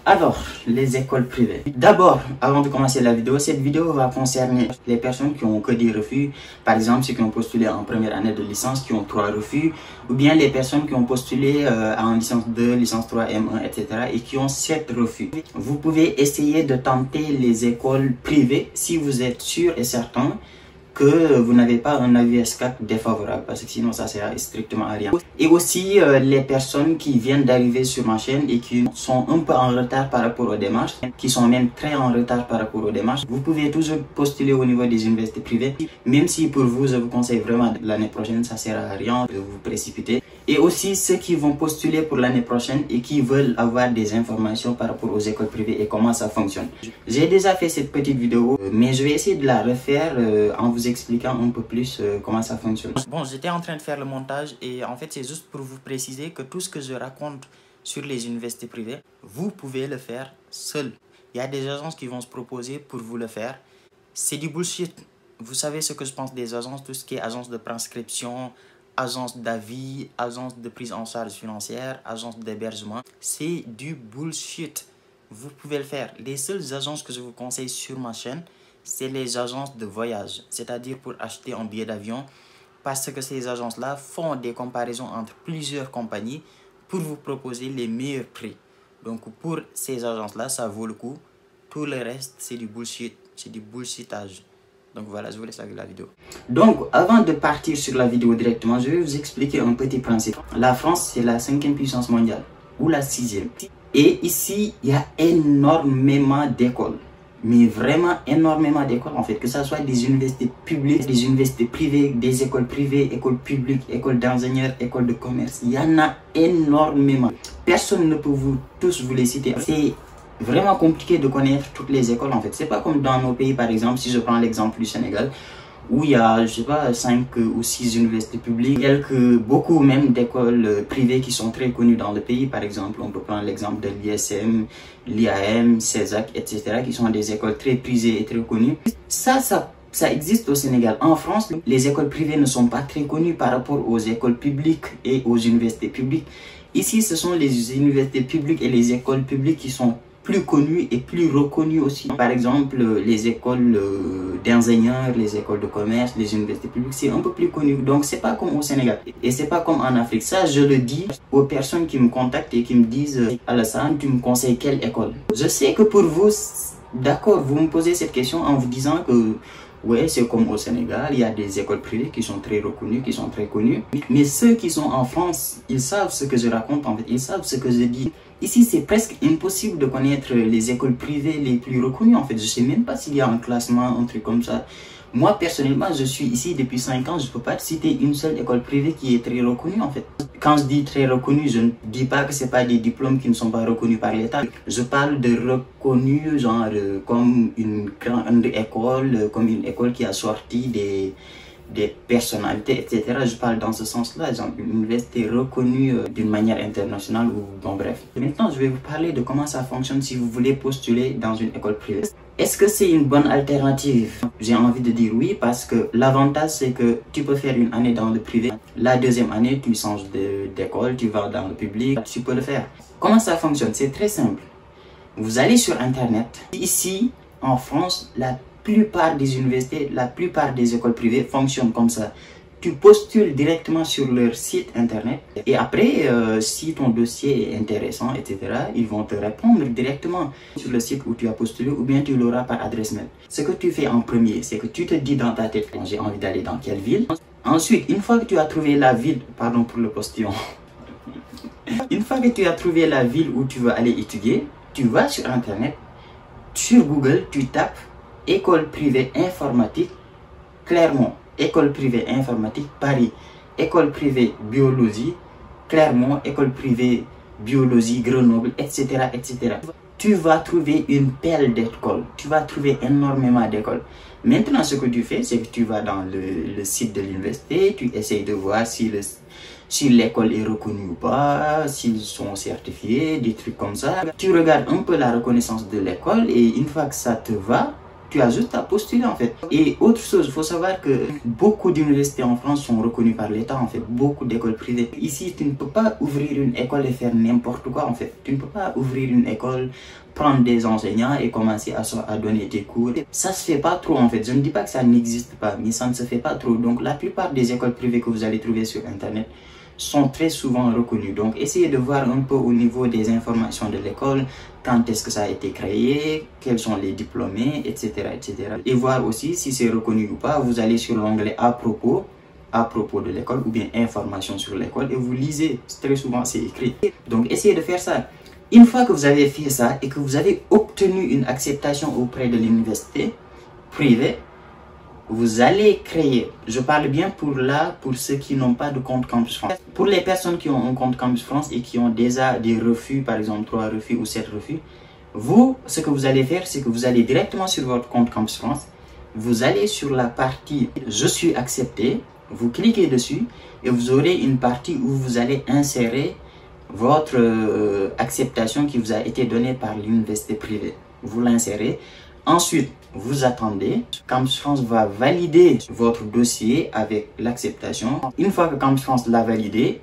Alors, les écoles privées. D'abord, avant de commencer la vidéo, cette vidéo va concerner les personnes qui ont que des refus. Par exemple, ceux qui ont postulé en première année de licence, qui ont 3 refus. Ou bien les personnes qui ont postulé en licence 2, licence 3, M1, etc. et qui ont 7 refus. Vous pouvez essayer de tenter les écoles privées si vous êtes sûr et certain que vous n'avez pas un avis S4 défavorable, parce que sinon ça sert strictement à rien. Et aussi les personnes qui viennent d'arriver sur ma chaîne et qui sont un peu en retard par rapport aux démarches, qui sont même très en retard par rapport aux démarches, vous pouvez toujours postuler au niveau des universités privées, même si pour vous, je vous conseille vraiment l'année prochaine, ça sert à rien de vous précipiter. Et aussi ceux qui vont postuler pour l'année prochaine et qui veulent avoir des informations par rapport aux écoles privées et comment ça fonctionne. J'ai déjà fait cette petite vidéo, mais je vais essayer de la refaire en vous expliquant un peu plus comment ça fonctionne. Bon, j'étais en train de faire le montage et en fait c'est juste pour vous préciser que tout ce que je raconte sur les universités privées, vous pouvez le faire seul. Il y a des agences qui vont se proposer pour vous le faire. C'est du bullshit. Vous savez ce que je pense des agences, tout ce qui est agence de prescription, agence d'avis, agence de prise en charge financière, agence d'hébergement. C'est du bullshit. Vous pouvez le faire. Les seules agences que je vous conseille sur ma chaîne, c'est les agences de voyage, c'est-à-dire pour acheter un billet d'avion, parce que ces agences-là font des comparaisons entre plusieurs compagnies pour vous proposer les meilleurs prix. Donc pour ces agences-là, ça vaut le coup. Tout le reste, c'est du bullshit, c'est du bullshitage. Donc voilà, je vous laisse avec la vidéo. Donc avant de partir sur la vidéo directement, je vais vous expliquer un petit principe. La France, c'est la 5e puissance mondiale, ou la 6e. Et ici, il y a énormément d'écoles. Mais vraiment énormément d'écoles en fait, que ce soit des universités publiques, des universités privées, des écoles privées, écoles publiques, écoles d'ingénieurs, écoles de commerce. Il y en a énormément. Personne ne peut tous vous les citer. C'est vraiment compliqué de connaître toutes les écoles en fait. C'est pas comme dans nos pays par exemple, si je prends l'exemple du Sénégal, où il y a, je sais pas, 5 ou 6 universités publiques, beaucoup même d'écoles privées qui sont très connues dans le pays. Par exemple, on peut prendre l'exemple de l'ISM, l'IAM, CESAC, etc., qui sont des écoles très prisées et très connues. Ça existe au Sénégal. En France, les écoles privées ne sont pas très connues par rapport aux écoles publiques et aux universités publiques. Ici, ce sont les universités publiques et les écoles publiques qui sont plus connues et plus reconnues aussi. Par exemple, les écoles d'ingénieurs, les écoles de commerce, les universités publiques, c'est un peu plus connu. Donc, c'est pas comme au Sénégal. Et c'est pas comme en Afrique. Ça, je le dis aux personnes qui me contactent et qui me disent « Alassane, tu me conseilles quelle école ?» Je sais que pour vous, d'accord, vous me posez cette question en vous disant que ouais, c'est comme au Sénégal, il y a des écoles privées qui sont très reconnues, qui sont très connues. Mais ceux qui sont en France, ils savent ce que je raconte en fait, ils savent ce que je dis. Ici, c'est presque impossible de connaître les écoles privées les plus reconnues en fait. Je sais même pas s'il y a un classement, un truc comme ça. Moi, personnellement, je suis ici depuis 5 ans, je ne peux pas te citer une seule école privée qui est très reconnue en fait. Quand je dis très reconnue, je ne dis pas que ce n'est pas des diplômes qui ne sont pas reconnus par l'État. Je parle de reconnus genre comme une grande école, comme une école qui a sorti des personnalités, etc. Je parle dans ce sens-là, genre une université reconnue d'une manière internationale ou bon bref. Maintenant, je vais vous parler de comment ça fonctionne si vous voulez postuler dans une école privée. Est-ce que c'est une bonne alternative? J'ai envie de dire oui, parce que l'avantage c'est que tu peux faire une année dans le privé. La 2e année, tu changes d'école, tu vas dans le public, tu peux le faire. Comment ça fonctionne? C'est très simple. Vous allez sur Internet. Ici, en France, la plupart des universités, la plupart des écoles privées fonctionnent comme ça. Tu postules directement sur leur site internet et après, si ton dossier est intéressant, etc., ils vont te répondre directement sur le site où tu as postulé ou bien tu l'auras par adresse mail. Ce que tu fais en premier, c'est que tu te dis dans ta tête, j'ai envie d'aller dans quelle ville. Ensuite, une fois que tu as trouvé la ville, pardon pour le postillon, une fois que tu as trouvé la ville où tu veux aller étudier, tu vas sur internet, sur Google, tu tapes école privée informatique Clermont, école privée informatique Paris, école privée biologie Clermont, école privée biologie Grenoble, etc., etc. Tu vas trouver une pelle d'écoles, tu vas trouver énormément d'écoles. Maintenant, ce que tu fais, c'est que tu vas dans le site de l'université, tu essayes de voir si l'école est reconnue ou pas, s'ils sont certifiés, des trucs comme ça. Tu regardes un peu la reconnaissance de l'école et une fois que ça te va, Tu as juste à postuler en fait. Et autre chose, il faut savoir que beaucoup d'universités en France sont reconnues par l'État en fait, beaucoup d'écoles privées. Ici, tu ne peux pas ouvrir une école et faire n'importe quoi en fait. Tu ne peux pas ouvrir une école, prendre des enseignants et commencer à donner des cours. Ça se fait pas trop en fait. Je ne dis pas que ça n'existe pas, mais ça ne se fait pas trop. Donc la plupart des écoles privées que vous allez trouver sur Internet sont très souvent reconnus. Donc, essayez de voir un peu au niveau des informations de l'école, quand est-ce que ça a été créé, quels sont les diplômés, etc. etc. Et voir aussi si c'est reconnu ou pas. Vous allez sur l'onglet à propos de l'école ou bien information sur l'école et vous lisez. Très souvent, c'est écrit. Donc, essayez de faire ça. Une fois que vous avez fait ça et que vous avez obtenu une acceptation auprès de l'université privée, vous allez créer, je parle bien pour ceux qui n'ont pas de compte Campus France. Pour les personnes qui ont un compte Campus France et qui ont déjà des refus, par exemple 3 refus ou 7 refus, vous, ce que vous allez faire, c'est que vous allez directement sur votre compte Campus France, vous allez sur la partie « Je suis accepté », vous cliquez dessus et vous aurez une partie où vous allez insérer votre acceptation qui vous a été donnée par l'université privée. Vous l'insérez. Ensuite, vous attendez. Campus France va valider votre dossier avec l'acceptation. Une fois que Campus France l'a validé,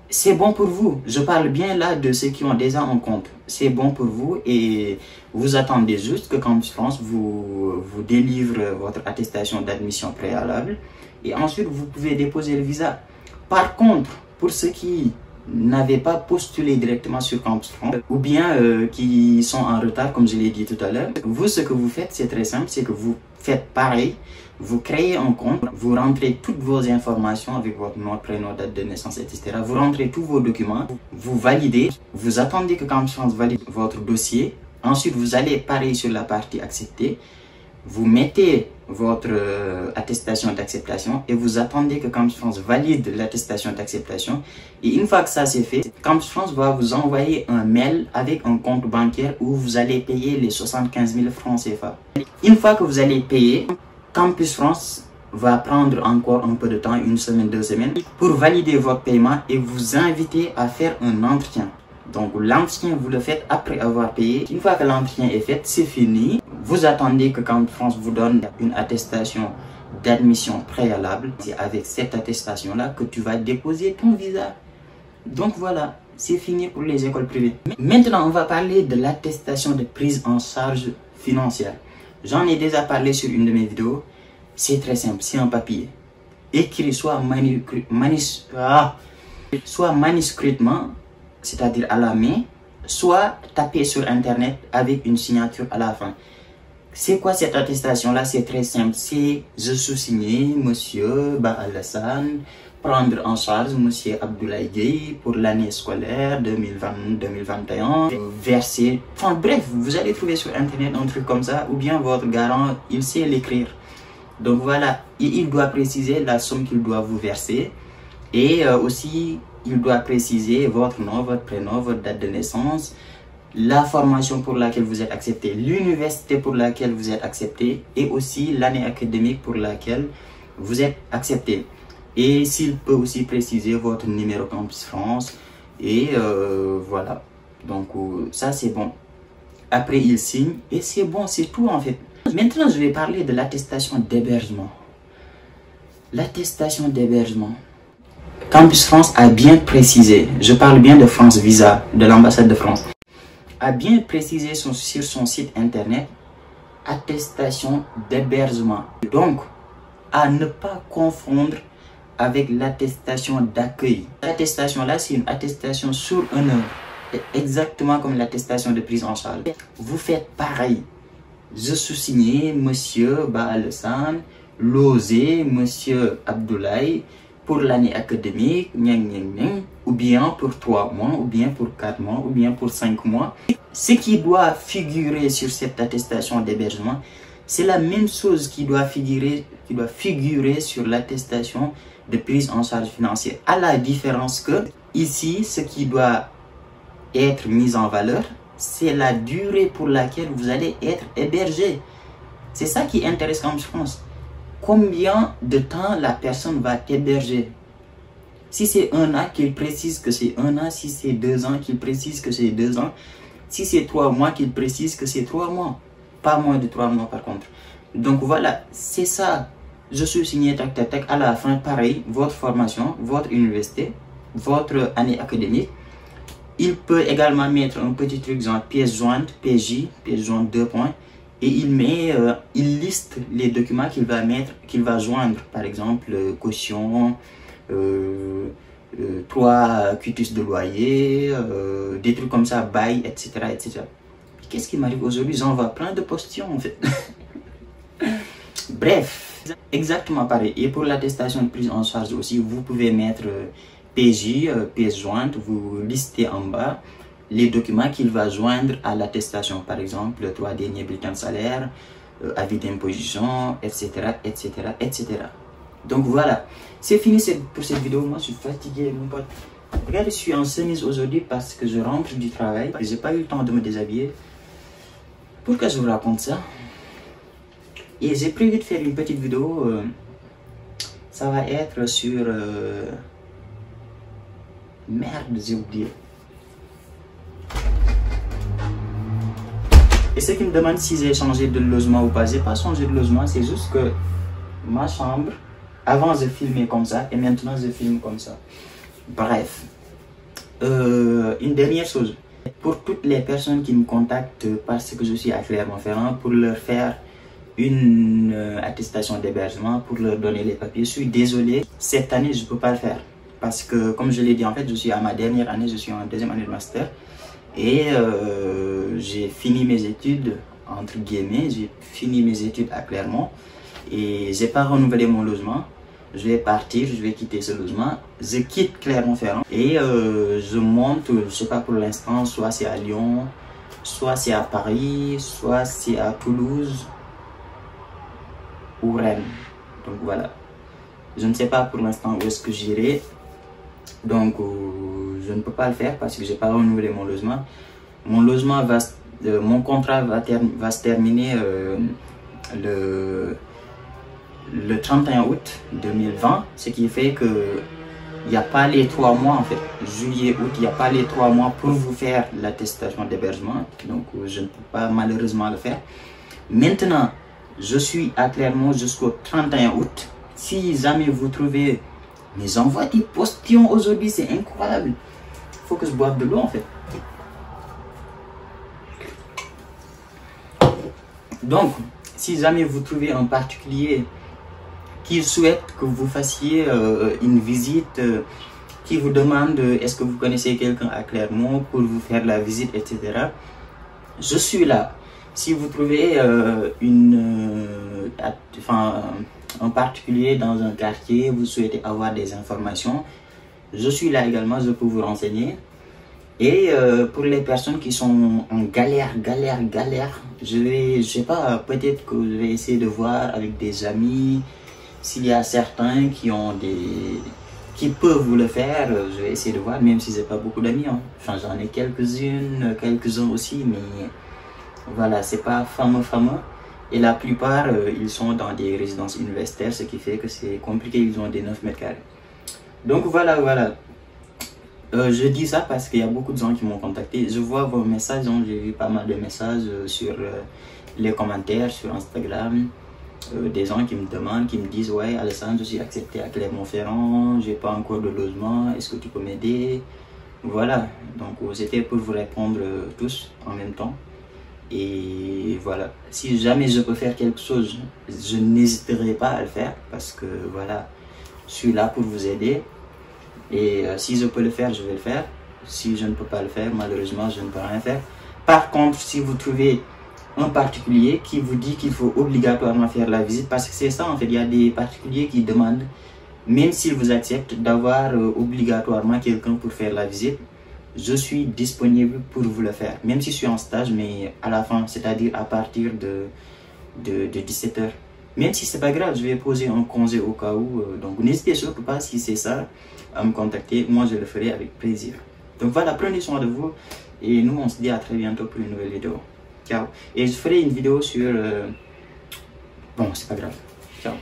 c'est bon pour vous. Je parle bien là de ceux qui ont déjà un compte. C'est bon pour vous et vous attendez juste que Campus France vous délivre votre attestation d'admission préalable. Et ensuite, vous pouvez déposer le visa. Par contre, pour ceux qui n'avaient pas postulé directement sur Campus France ou bien qui sont en retard comme je l'ai dit tout à l'heure, vous ce que vous faites c'est très simple, c'est que vous faites pareil, vous créez un compte, vous rentrez toutes vos informations avec votre nom, prénom, date de naissance, etc. Vous rentrez tous vos documents, vous validez, vous attendez que Campus France valide votre dossier, ensuite vous allez pareil sur la partie acceptée, vous mettez votre attestation d'acceptation et vous attendez que Campus France valide l'attestation d'acceptation. Et une fois que ça c'est fait, Campus France va vous envoyer un mail avec un compte bancaire où vous allez payer les 75 000 francs CFA. Une fois que vous allez payer, Campus France va prendre encore un peu de temps, 1 semaine, 2 semaines, pour valider votre paiement et vous inviter à faire un entretien. Donc l'entretien, vous le faites après avoir payé. Une fois que l'entretien est fait, c'est fini. Vous attendez que Campus France vous donne une attestation d'admission préalable. C'est avec cette attestation-là que tu vas déposer ton visa. Donc voilà, c'est fini pour les écoles privées. Maintenant, on va parler de l'attestation de prise en charge financière. J'en ai déjà parlé sur une de mes vidéos. C'est très simple, c'est un papier. Écrit soit manuscritement, c'est-à-dire à la main, soit tapé sur internet avec une signature à la fin. C'est quoi cette attestation-là? C'est très simple. C'est je sous-signé Monsieur Alassane, prendre en charge Monsieur Abdoulaye Gueye pour l'année scolaire 2020-2021, verser. Enfin bref, vous allez trouver sur internet un truc comme ça, ou bien votre garant, il sait l'écrire. Donc voilà, il doit préciser la somme qu'il doit vous verser et aussi il doit préciser votre nom, votre prénom, votre date de naissance, la formation pour laquelle vous êtes accepté, l'université pour laquelle vous êtes accepté et aussi l'année académique pour laquelle vous êtes accepté. Et s'il peut aussi préciser votre numéro Campus France et voilà. Donc ça c'est bon. Après il signe et c'est bon, c'est tout en fait. Maintenant je vais parler de l'attestation d'hébergement. L'attestation d'hébergement. Campus France a bien précisé, je parle bien de France Visa, de l'ambassade de France, a bien précisé sur son site internet, attestation d'hébergement. Donc, à ne pas confondre avec l'attestation d'accueil. L'attestation là, c'est une attestation sur honneur, exactement comme l'attestation de prise en charge. Vous faites pareil. Je sous-signé Monsieur Alassane, losé Monsieur Abdoulaye, pour l'année académique, ou bien pour 3 mois, ou bien pour 4 mois, ou bien pour 5 mois. Ce qui doit figurer sur cette attestation d'hébergement, c'est la même chose qui doit figurer sur l'attestation de prise en charge financière. À la différence que, ici, ce qui doit être mis en valeur, c'est la durée pour laquelle vous allez être hébergé. C'est ça qui intéresse Campus France. Combien de temps la personne va t'héberger? Si c'est 1 an, qu'il précise que c'est 1 an. Si c'est 2 ans, qu'il précise que c'est 2 ans. Si c'est 3 mois, qu'il précise que c'est 3 mois. pas moins de 3 mois par contre. Donc voilà, c'est ça. Je suis signé tac tac tac. À la fin, pareil, votre formation, votre université, votre année académique. Il peut également mettre un petit truc genre pièce jointe, PJ, pièce jointe 2 points. Et il liste les documents qu'il va mettre, qu'il va joindre. Par exemple, caution, 3 quitus de loyer, des trucs comme ça, bail, etc. etc. Qu'est-ce qui m'arrive aujourd'hui? J'envoie plein de postillons en fait. Bref, exactement pareil. Et pour l'attestation de prise en charge aussi, vous pouvez mettre PJ, pièce jointe, vous listez en bas les documents qu'il va joindre à l'attestation. Par exemple, 3 derniers bulletins de salaire, avis d'imposition, etc., etc., etc. Donc voilà, c'est fini pour cette vidéo. Moi, je suis fatigué, mon pote. Regardez, je suis en chemise aujourd'hui parce que je rentre du travail. J'ai pas eu le temps de me déshabiller. Pourquoi je vous raconte ça? Et j'ai prévu de faire une petite vidéo. Ça va être sur... Merde, j'ai oublié. Et ceux qui me demandent si j'ai changé de logement ou pas, j'ai pas changé de logement. C'est juste que ma chambre, avant je filmais comme ça et maintenant je filme comme ça. Bref. Une dernière chose. Pour toutes les personnes qui me contactent parce que je suis à Clermont-Ferrand, pour leur faire une attestation d'hébergement, pour leur donner les papiers, je suis désolé, cette année je ne peux pas le faire. Parce que comme je l'ai dit, en fait, je suis à ma dernière année, je suis en 2e année de master. Et j'ai fini mes études, entre guillemets, j'ai fini mes études à Clermont. Et j'ai pas renouvelé mon logement. Je vais partir, je vais quitter ce logement. Je quitte Clermont-Ferrand et je monte, je sais pas pour l'instant, soit c'est à Lyon, soit c'est à Paris, soit c'est à Toulouse ou Rennes. Donc voilà. Je ne sais pas pour l'instant où est-ce que j'irai. Donc je ne peux pas le faire parce que j'ai pas renouvelé mon logement. Mon logement va, mon contrat va se terminer le 31 août 2020, ce qui fait que il n'y a pas les 3 mois en fait, juillet, août, il n'y a pas les 3 mois pour vous faire l'attestation d'hébergement, donc je ne peux pas malheureusement le faire. Maintenant, je suis à Clermont jusqu'au 31 août. Si jamais vous trouvez, mais j'envoie des postillons aujourd'hui, c'est incroyable. Il faut que je boive de l'eau en fait. Donc, si jamais vous trouvez un particulier qui souhaite que vous fassiez une visite, qui vous demande est-ce que vous connaissez quelqu'un à Clermont pour vous faire la visite, etc. Je suis là. Si vous trouvez un particulier dans un quartier, vous souhaitez avoir des informations, je suis là également, je peux vous renseigner. Et pour les personnes qui sont en galère, je sais pas, peut-être que je vais essayer de voir avec des amis. S'il y a certains qui peuvent vous le faire, je vais essayer de voir, même si j'ai pas beaucoup d'amis. Hein. Enfin, j'en ai quelques-uns aussi, mais voilà, c'est pas fameux. Et la plupart, ils sont dans des résidences universitaires, ce qui fait que c'est compliqué, ils ont des 9 mètres carrés. Donc voilà. Je dis ça parce qu'il y a beaucoup de gens qui m'ont contacté. Je vois vos messages, hein, j'ai vu pas mal de messages sur les commentaires, sur Instagram. Des gens qui me demandent, qui me disent ouais Alassane, je suis accepté à Clermont-Ferrand, j'ai pas encore de logement, est-ce que tu peux m'aider? Voilà, donc c'était pour vous répondre tous en même temps. Et voilà, si jamais je peux faire quelque chose, je n'hésiterai pas à le faire parce que voilà, je suis là pour vous aider. Et si je peux le faire, je vais le faire. Si je ne peux pas le faire, malheureusement, je ne peux rien faire. Par contre, si vous trouvez un particulier qui vous dit qu'il faut obligatoirement faire la visite, parce que c'est ça en fait, il y a des particuliers qui demandent, même s'ils vous acceptent, d'avoir obligatoirement quelqu'un pour faire la visite. Je suis disponible pour vous le faire, même si je suis en stage, mais à la fin, c'est-à-dire à partir de 17 h. Même si c'est pas grave, je vais poser un congé au cas où, donc n'hésitez surtout pas, si c'est ça, à me contacter, moi je le ferai avec plaisir. Donc voilà, prenez soin de vous, et nous on se dit à très bientôt pour une nouvelle vidéo. Ciao. Et je ferai une vidéo sur... Bon, c'est pas grave. Ciao.